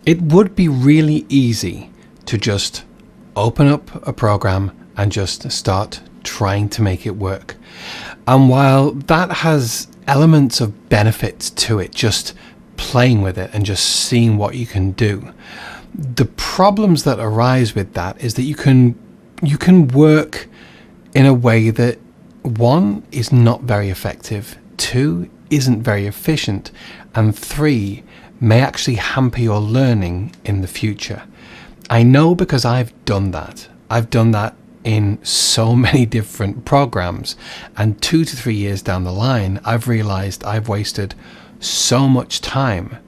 It would be really easy to just open up a program and just start trying to make it work. And while that has elements of benefits to it, just playing with it and just seeing what you can do, the problems that arise with that is that you can work in a way that, one, is not very effective, two, isn't very efficient, and three, may actually hamper your learning in the future. I know because I've done that. I've done that in so many different programs, and 2 to 3 years down the line, I've realized I've wasted so much time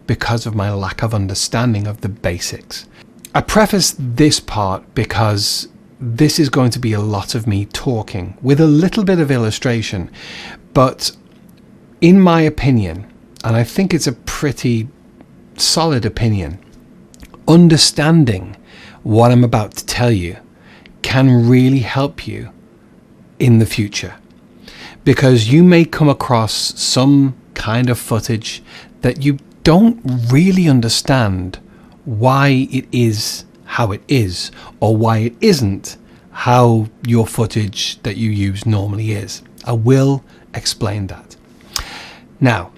because of my lack of understanding of the basics. I preface this part because this is going to be a lot of me talking with a little bit of illustration, but in my opinion, and I think it's a pretty solid opinion, understanding what I'm about to tell you can really help you in the future, because you may come across some kind of footage that you don't really understand why it is how it is, or why it isn't how your footage that you use normally is. I will explain that. Now,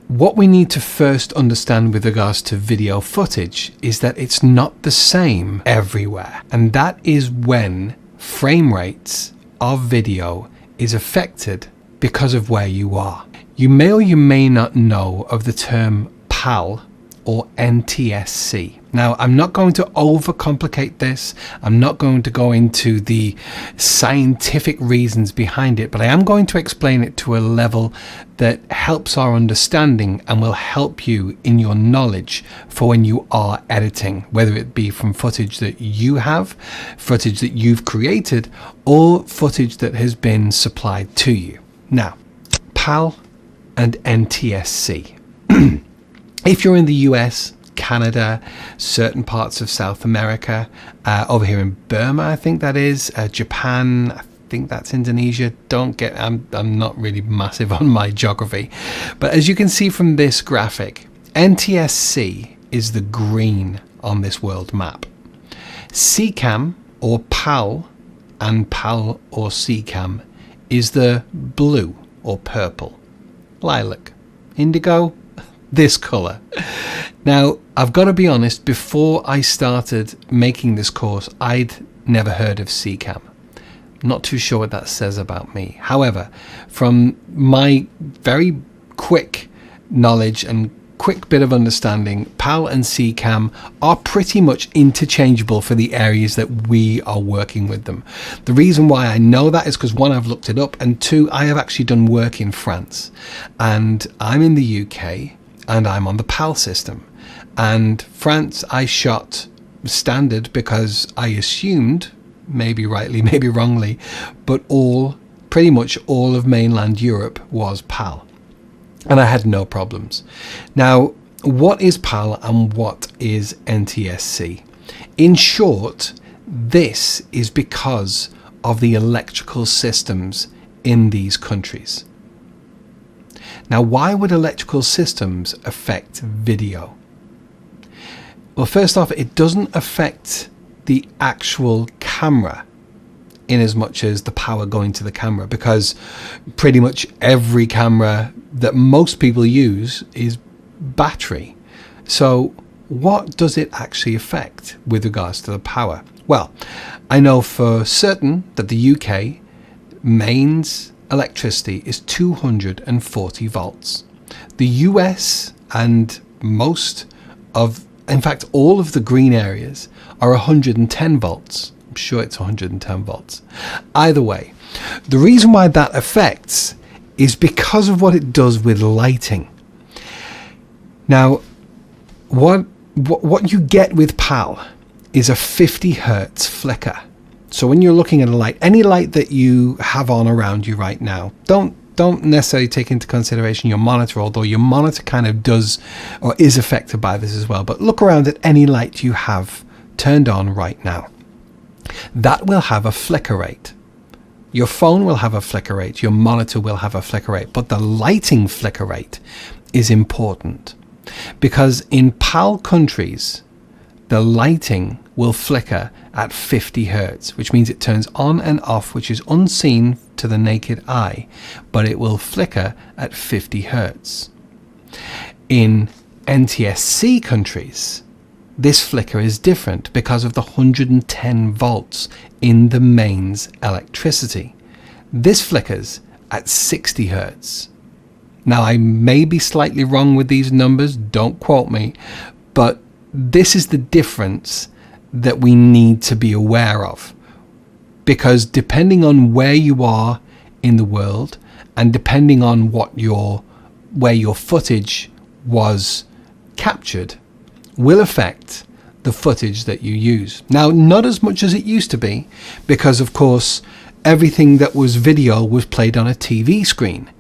what we need to first understand with regards to video footage is that it's not the same everywhere, and that is when frame rates of video is affected because of where you are. You may or you may not know of the term PAL or NTSC. Now, I'm not going to overcomplicate this. I'm not going to go into the scientific reasons behind it, but I am going to explain it to a level that helps our understanding and will help you in your knowledge for when you are editing, whether it be from footage that you have, footage that you've created, or footage that has been supplied to you. Now, PAL and NTSC. If you're in the US, Canada, certain parts of South America, over here in Burma, I think that is, Japan, I think that's Indonesia. I'm not really massive on my geography. But as you can see from this graphic, NTSC is the green on this world map. CCAM or PAL and PAL or CCAM is the blue or purple, lilac, indigo, this color. Now, I've got to be honest, before I started making this course, I'd never heard of CCAM. Not too sure what that says about me. However, from my very quick knowledge and quick bit of understanding, PAL and CCAM are pretty much interchangeable for the areas that we are working with them. The reason why I know that is because, one, I've looked it up, and two, I have actually done work in France, and I'm in the UK, and I'm on the PAL system. And France, I shot standard because I assumed, maybe rightly, maybe wrongly, but pretty much all of mainland Europe was PAL. And I had no problems. Now, what is PAL and what is NTSC? In short, this is because of the electrical systems in these countries. Now, why would electrical systems affect video? Well, first off, it doesn't affect the actual camera in as much as the power going to the camera, because pretty much every camera that most people use is battery. So what does it actually affect with regards to the power? Well, I know for certain that the UK mains electricity is 240 volts. The US and in fact, all of the green areas are 110 volts. I'm sure it's 110 volts. Either way, the reason why that affects is because of what it does with lighting. Now, what you get with PAL is a 50 hertz flicker. So when you're looking at a light, any light that you have on around you right now, don't necessarily take into consideration your monitor, although your monitor kind of does or is affected by this as well. But look around at any light you have turned on right now. That will have a flicker rate. Your phone will have a flicker rate, your monitor will have a flicker rate, but the lighting flicker rate is important. because in PAL countries, the lighting will flicker at 50 hertz, which means it turns on and off, which is unseen to the naked eye, but it will flicker at 50 hertz. In NTSC countries, this flicker is different because of the 110 volts in the mains electricity. This flickers at 60 hertz. Now, I may be slightly wrong with these numbers, don't quote me, but this is the difference that we need to be aware of, because depending on where you are in the world and depending on where your footage was captured will affect the footage that you use. Now, not as much as it used to be, because of course everything that was video was played on a TV screen,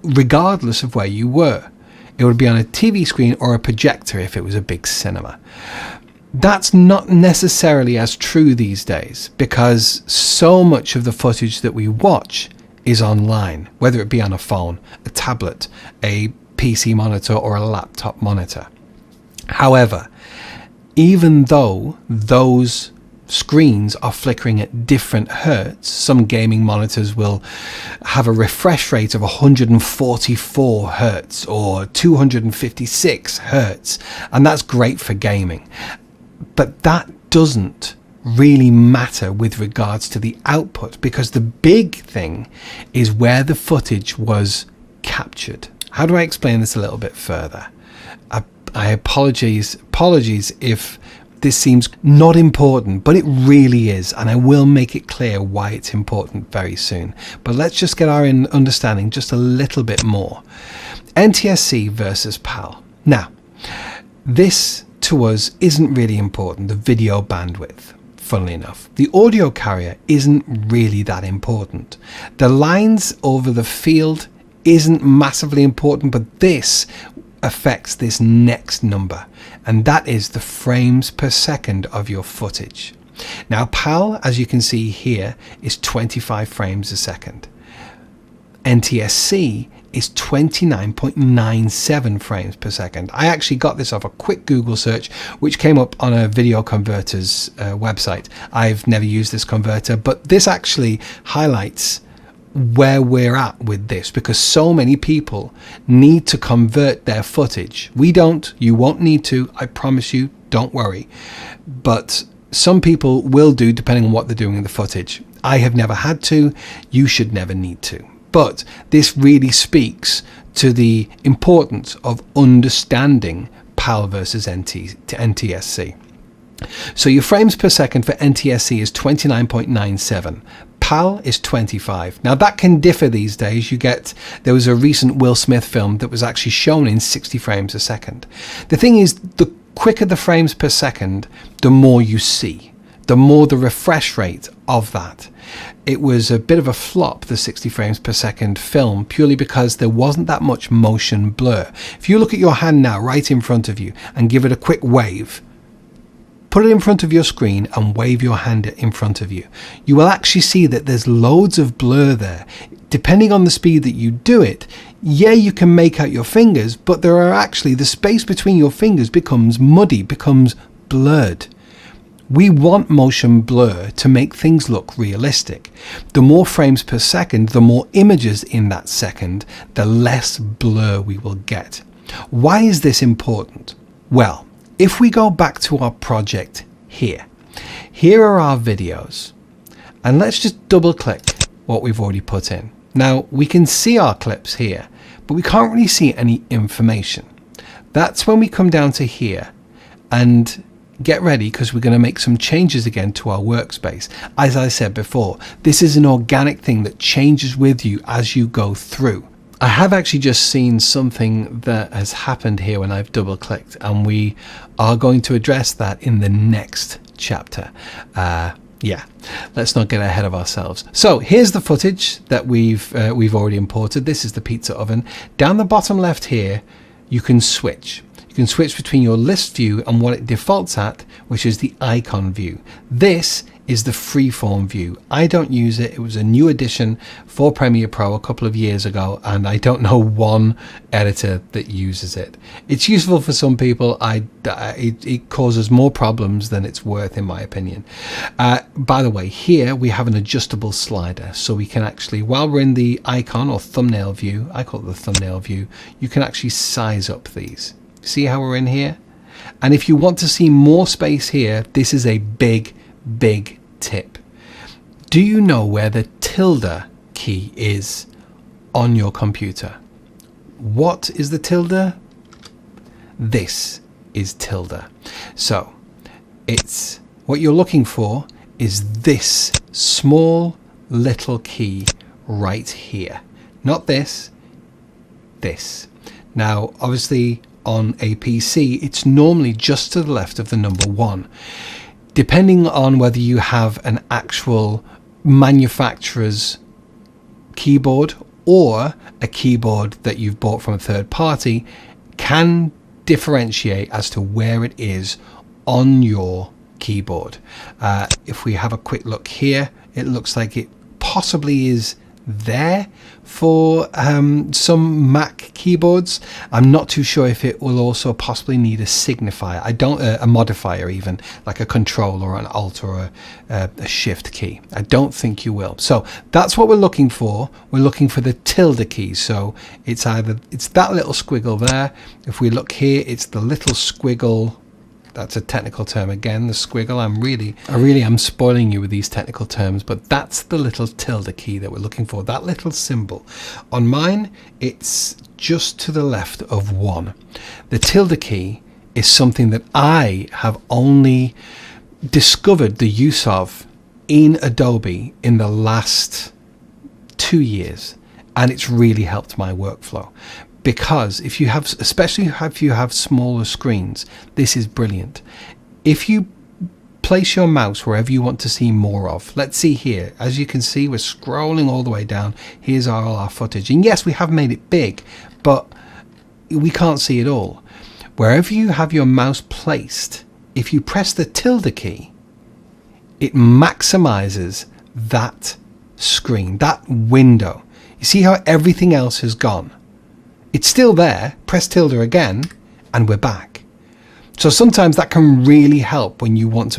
regardless of where you were. It would be on a TV screen or a projector if it was a big cinema. That's not necessarily as true these days, because so much of the footage that we watch is online, whether it be on a phone, a tablet, a PC monitor, or a laptop monitor. However, even though those screens are flickering at different hertz, some gaming monitors will have a refresh rate of 144 hertz or 256 hertz, and that's great for gaming. But that doesn't really matter with regards to the output, because the big thing is where the footage was captured. How do I explain this a little bit further? I apologies if this seems not important, but it really is, and I will make it clear why it's important very soon. But let's just get our understanding just a little bit more. NTSC versus PAL. Now, this to us isn't really important, the video bandwidth. Funnily enough, the audio carrier isn't really that important. The lines over the field isn't massively important, but this affects this next number, and that is the frames per second of your footage. Now, PAL, as you can see here, is 25 frames a second. NTSC is 29.97 frames per second. I actually got this off a quick Google search, which came up on a video converter's website. I've never used this converter, but this actually highlights where we're at with this, because so many people need to convert their footage. We don't, you won't need to, I promise you, don't worry. But some people will do, depending on what they're doing in the footage. I have never had to, you should never need to. But this really speaks to the importance of understanding PAL versus NTSC. So your frames per second for NTSC is 29.97. PAL is 25. Now that can differ these days. There was a recent Will Smith film that was actually shown in 60 frames a second. The thing is, the quicker the frames per second, the more you see, the more the refresh rate of that. It was a bit of a flop, the 60 frames per second film, purely because there wasn't that much motion blur. If you look at your hand now right in front of you and give it a quick wave, put it in front of your screen and wave your hand in front of you, you will actually see that there's loads of blur there. Depending on the speed that you do it, yeah, you can make out your fingers, but there are actually, the space between your fingers becomes muddy, becomes blurred. We want motion blur to make things look realistic. The more frames per second, the more images in that second, the less blur we will get. Why is this important? Well, if we go back to our project here are our videos, and let's just double click what we've already put in. Now we can see our clips here, but we can't really see any information. That's when we come down to here and get ready, because we're going to make some changes again to our workspace. As I said before, this is an organic thing that changes with you as you go through. I have actually just seen something that has happened here when I've double clicked, and we are going to address that in the next chapter. Yeah, let's not get ahead of ourselves. So here's the footage that we've already imported. This is the pizza oven. Down the bottom left here, you can switch. You can switch between your list view and what it defaults at, which is the icon view. This is the freeform view. I don't use it. It was a new addition for Premiere Pro a couple of years ago, and I don't know one editor that uses it. It's useful for some people. It causes more problems than it's worth, in my opinion. By the way, here we have an adjustable slider, so we can actually, while we're in the icon or thumbnail view, I call it the thumbnail view, you can actually size up these. See how we're in here? And if you want to see more space here, this is a big tip. Do you know where the tilde key is on your computer? What is the tilde? This is tilde. So it's what you're looking for is this small little key right here. Not this, this. Now, obviously on a PC, it's normally just to the left of the number 1. Depending on whether you have an actual manufacturer's keyboard or a keyboard that you've bought from a third party, can differentiate as to where it is on your keyboard. If we have a quick look here, it looks like it possibly is there for some Mac keyboards. I'm not too sure if it will also possibly need a signifier. A modifier, even like a control or an alt or a shift key. I don't think you will. So that's what we're looking for. We're looking for the tilde key. So it's that little squiggle there. If we look here, it's the little squiggle. That's a technical term again, the squiggle. I really am spoiling you with these technical terms, but that's the little tilde key that we're looking for, that little symbol. On mine, it's just to the left of 1. The tilde key is something that I have only discovered the use of in Adobe in the last 2 years, and it's really helped my workflow. Because especially if you have smaller screens, this is brilliant. If you place your mouse wherever you want to see more of, let's see here, as you can see, we're scrolling all the way down. Here's all our footage. And yes, we have made it big, but we can't see it all. Wherever you have your mouse placed, if you press the tilde key, it maximizes that screen, that window. You see how everything else has gone? It's still there. Press tilde again and we're back. So sometimes that can really help when you want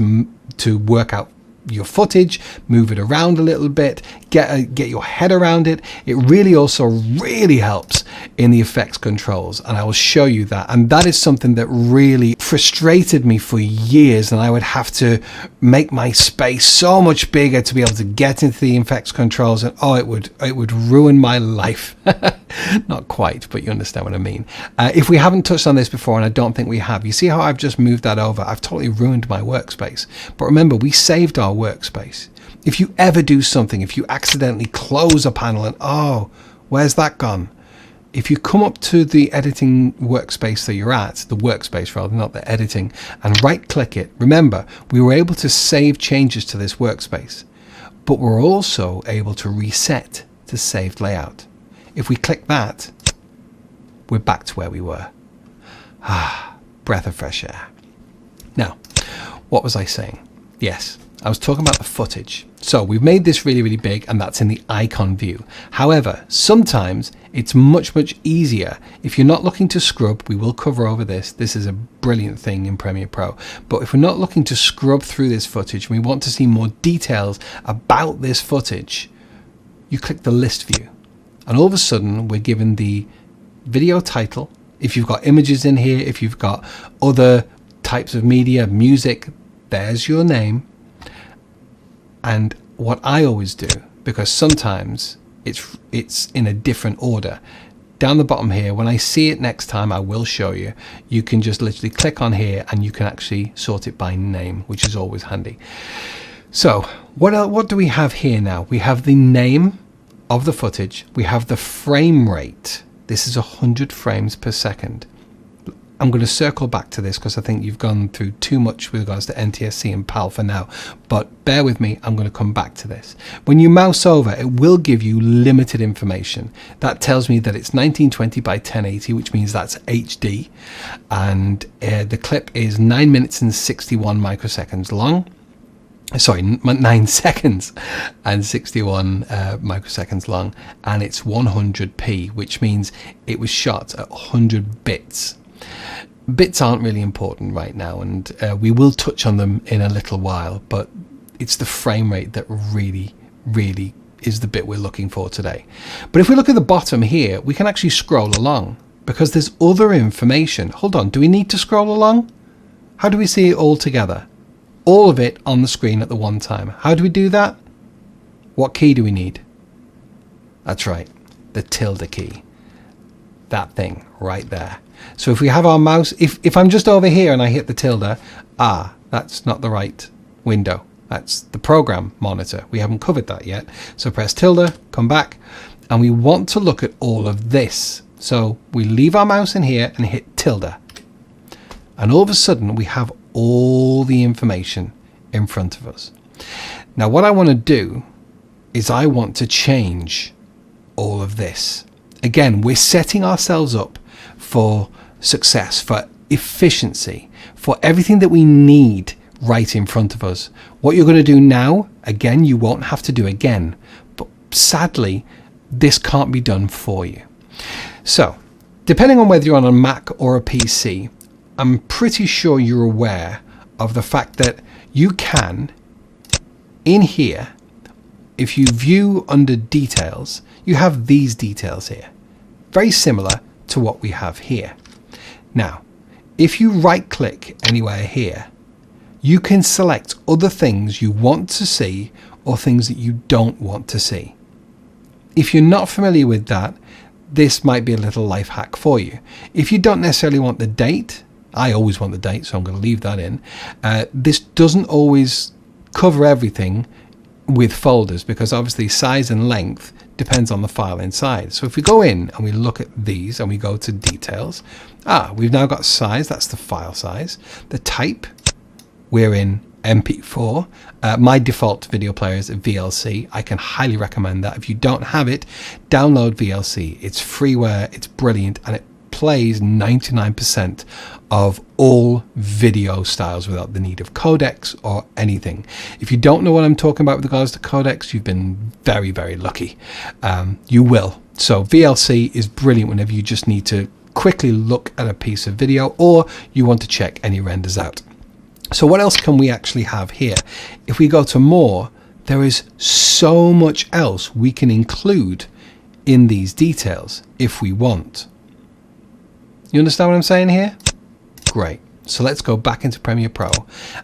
to work out your footage, move it around a little bit, get your head around it. It really also really helps in the effects controls, and I will show you that. And that is something that really frustrated me for years, and I would have to make my space so much bigger to be able to get into the effects controls, and it would ruin my life. Not quite, but you understand what I mean. If we haven't touched on this before, and I don't think we have, you see how I've just moved that over? I've totally ruined my workspace. But remember, we saved our workspace. If you ever do something, if you accidentally close a panel and where's that gone? If you come up to the editing workspace that you're at, the workspace rather, not the editing, and right click it, remember, we were able to save changes to this workspace, but we're also able to reset to saved layout. If we click that, we're back to where we were. Breath of fresh air. Now, what was I saying? Yes, I was talking about the footage. So we've made this really, really big, and that's in the icon view. However, sometimes it's much, much easier. If you're not looking to scrub, we will cover over this. This is a brilliant thing in Premiere Pro. But if we're not looking to scrub through this footage, and we want to see more details about this footage, you click the list view. And all of a sudden, we're given the video title. If you've got images in here, if you've got other types of media, music, there's your name. And what I always do, because sometimes it's in a different order, down the bottom here, when I see it next time, I will show you. You can just literally click on here and you can actually sort it by name, which is always handy. So what do we have here now? We have the name of the footage. We have the frame rate. This is 100 frames per second. I'm going to circle back to this because I think you've gone through too much with regards to NTSC and PAL for now, but bear with me, I'm going to come back to this. When you mouse over, it will give you limited information. That tells me that it's 1920 by 1080, which means that's HD, and the clip is 9 minutes and 61 microseconds long. Sorry, 9 seconds and 61 microseconds long, and it's 100p, which means it was shot at 100 bits. Bits aren't really important right now, and we will touch on them in a little while, but it's the frame rate that really is the bit we're looking for today. But if we look at the bottom here, we can actually scroll along because there's other information. Hold on, do we need to scroll along? How do we see it all together? All of it on the screen at the one time. How do we do that? What key do we need? That's right, the tilde key. That thing right there. So if we have our mouse, if I'm just over here and I hit the tilde, that's not the right window. That's the program monitor. We haven't covered that yet. So press tilde, come back, and we want to look at all of this. So we leave our mouse in here and hit tilde. And all of a sudden we have all the information in front of us. Now what I want to do is I want to change all of this. Again, we're setting ourselves up for success, for efficiency, for everything that we need right in front of us. What you're going to do now, again, you won't have to do again, but sadly, this can't be done for you. So, depending on whether you're on a Mac or a PC, I'm pretty sure you're aware of the fact that you can, in here, if you view under details, you have these details here. Very similar to what we have here. Now, if you right click anywhere here, you can select other things you want to see or things that you don't want to see. If you're not familiar with that, this might be a little life hack for you. If you don't necessarily want the date, I always want the date, so I'm going to leave that in. This doesn't always cover everything with folders because obviously size and length depends on the file inside. So if we go in and we look at these and we go to details, we've now got size, that's the file size. The type, we're in MP4. My default video player is a VLC. I can highly recommend that. If you don't have it, download VLC. It's freeware, it's brilliant, and it plays 99% of all video styles without the need of codecs or anything. If you don't know what I'm talking about with regards to codecs, you've been very, very lucky. You will. So VLC is brilliant whenever you just need to quickly look at a piece of video or you want to check any renders out. So what else can we actually have here? If we go to more, there is so much else we can include in these details if we want. You understand what I'm saying here? Great. So let's go back into Premiere Pro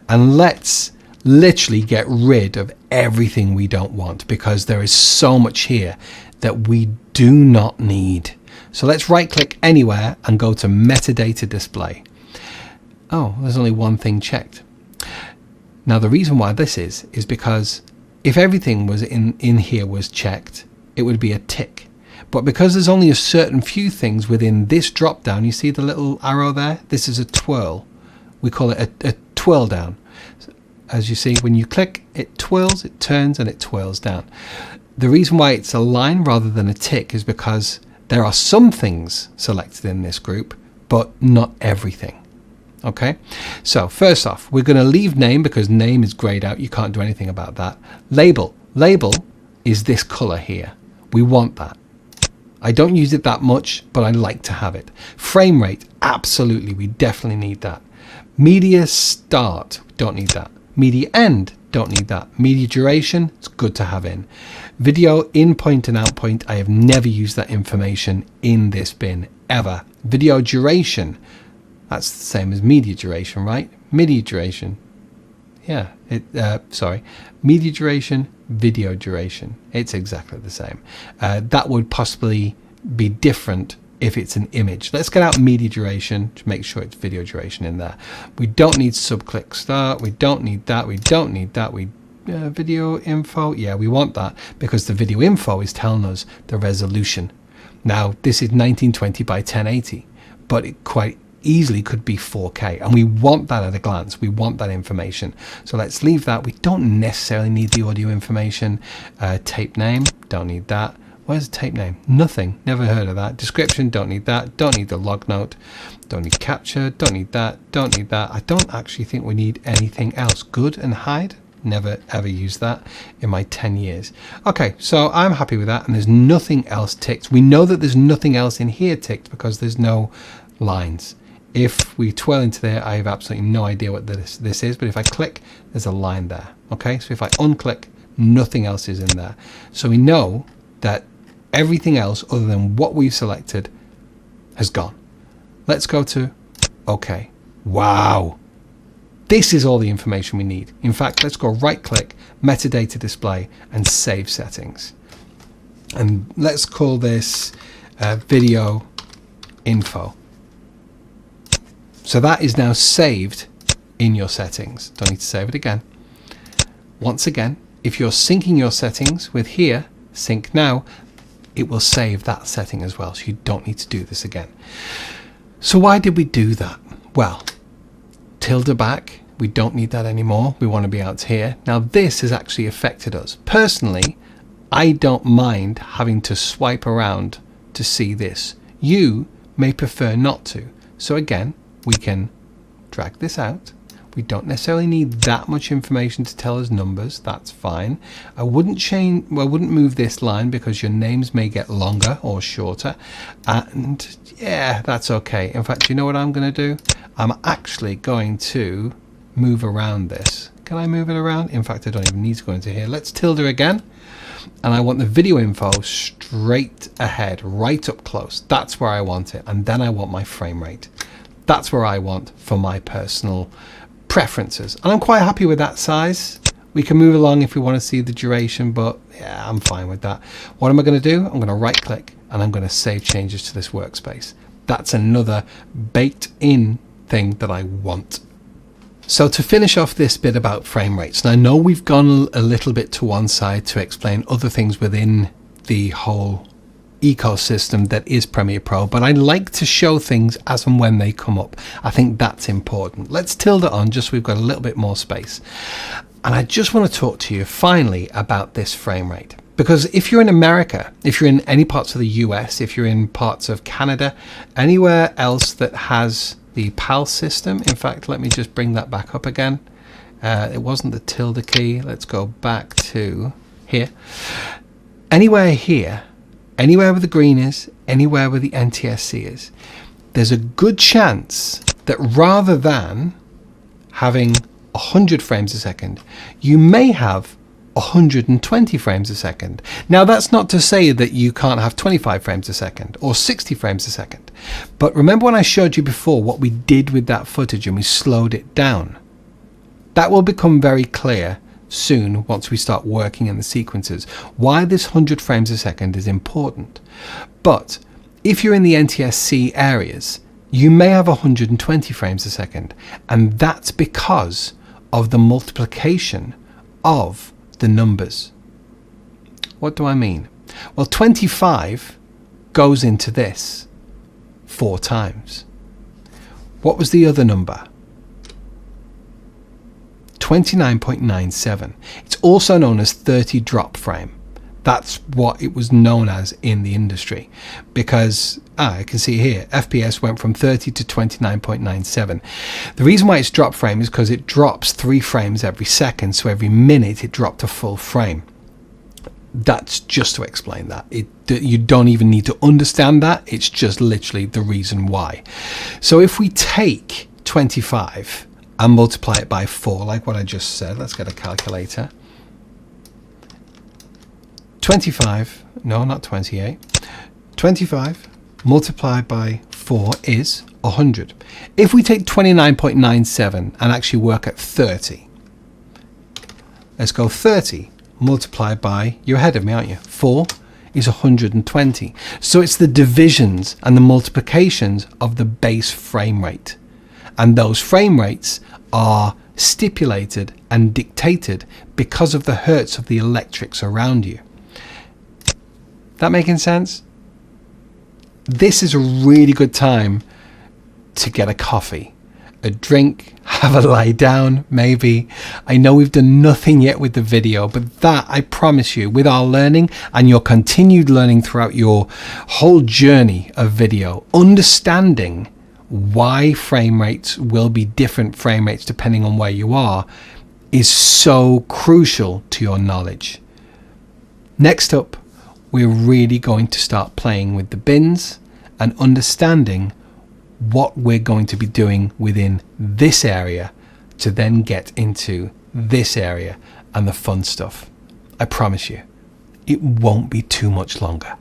and let's literally get rid of everything we don't want because there is so much here that we do not need. So let's right click anywhere and go to metadata display. Oh, there's only one thing checked. Now the reason why this is because if everything was in here was checked, it would be a tick. But because there's only a certain few things within this drop down, you see the little arrow there? This is a twirl. We call it a twirl down. As you see, when you click, it twirls, it turns, and it twirls down. The reason why it's a line rather than a tick is because there are some things selected in this group, but not everything. Okay, so first off, we're going to leave name because name is grayed out. You can't do anything about that. Label. Label is this color here. We want that. I don't use it that much, but I like to have it. Frame rate, absolutely, we definitely need that. Media start, don't need that. Media end, don't need that. Media duration, it's good to have in. Video in point and out point, I have never used that information in this bin, ever. Video duration, that's the same as media duration, right? Media duration, yeah, media duration, video duration, it's exactly the same. That would possibly be different if it's an image. Let's get out media duration to make sure it's video duration in there. We don't need subclick start, we don't need that, we don't need that. Video info, yeah, we want that because the video info is telling us the resolution. Now this is 1920 by 1080, but easily could be 4K, and we want that at a glance. We want that information. So let's leave that. We don't necessarily need the audio information. Tape name, don't need that. Where's the tape name? Nothing. Never heard of that. Description, don't need that. Don't need the log note. Don't need capture. Don't need that. Don't need that. I don't actually think we need anything else. Good and hide. Never ever used that in my 10 years. Okay, so I'm happy with that, and there's nothing else ticked. We know that there's nothing else in here ticked because there's no lines. If we twirl into there, I have absolutely no idea what this is, but if I click, there's a line there. Okay, so if I unclick, nothing else is in there. So we know that everything else other than what we've selected has gone. Let's go to OK. Wow. This is all the information we need. In fact, let's go right click, metadata display, and save settings. And let's call this video info. So that is now saved in your settings. Don't need to save it again. Once again, if you're syncing your settings with here, sync now, it will save that setting as well. So you don't need to do this again. So why did we do that? Well, tilde back, we don't need that anymore. We want to be out here. Now this has actually affected us. Personally, I don't mind having to swipe around to see this. You may prefer not to. So again, we can drag this out. We don't necessarily need that much information to tell us numbers. That's fine. I wouldn't move this line because your names may get longer or shorter. And yeah, that's okay. In fact, you know what I'm going to do? I'm actually going to move around this. Can I move it around? In fact, I don't even need to go into here. Let's tilde again. And I want the video info straight ahead, right up close. That's where I want it. And then I want my frame rate. That's where I want for my personal preferences. And I'm quite happy with that size. We can move along if we want to see the duration, but yeah, I'm fine with that. What am I going to do? I'm going to right click and I'm going to save changes to this workspace. That's another baked in thing that I want. So to finish off this bit about frame rates, and I know we've gone a little bit to one side to explain other things within the whole ecosystem that is Premiere Pro, but I like to show things as and when they come up. I think that's important. Let's tilde it on just so we've got a little bit more space. And I just want to talk to you finally about this frame rate. Because if you're in America, if you're in any parts of the US, if you're in parts of Canada, anywhere else that has the PAL system, in fact, let me just bring that back up again. It wasn't the tilde key. Let's go back to here. Anywhere here, anywhere where the green is, anywhere where the NTSC is, there's a good chance that rather than having 100 frames a second, you may have 120 frames a second. Now that's not to say that you can't have 25 frames a second or 60 frames a second. But remember when I showed you before what we did with that footage and we slowed it down? That will become very clear soon once we start working in the sequences, why this 100 frames a second is important. But if you're in the NTSC areas, you may have 120 frames a second, and that's because of the multiplication of the numbers. What do I mean? Well, 25 goes into this 4 times. What was the other number? 29.97. It's also known as 30 drop frame. That's what it was known as in the industry, because I can see here FPS went from 30 to 29.97. The reason why it's drop frame is because it drops 3 frames every second, so every minute it dropped a full frame. That's just to explain that. You don't even need to understand that. It's just literally the reason why. So if we take 25 and multiply it by 4, like what I just said, let's get a calculator. 25, no, not 28. 25 multiplied by 4 is 100. If we take 29.97 and actually work at 30, let's go 30 multiplied by, you're ahead of me, aren't you? 4 is 120. So it's the divisions and the multiplications of the base frame rate. And those frame rates are stipulated and dictated because of the hertz of the electrics around you. That making sense? This is a really good time to get a coffee, a drink, have a lie down, maybe. I know we've done nothing yet with the video, but that, I promise you, with our learning and your continued learning throughout your whole journey of video, understanding why frame rates will be different frame rates depending on where you are is so crucial to your knowledge. Next up, we're really going to start playing with the bins and understanding what we're going to be doing within this area to then get into this area and the fun stuff. I promise you, it won't be too much longer.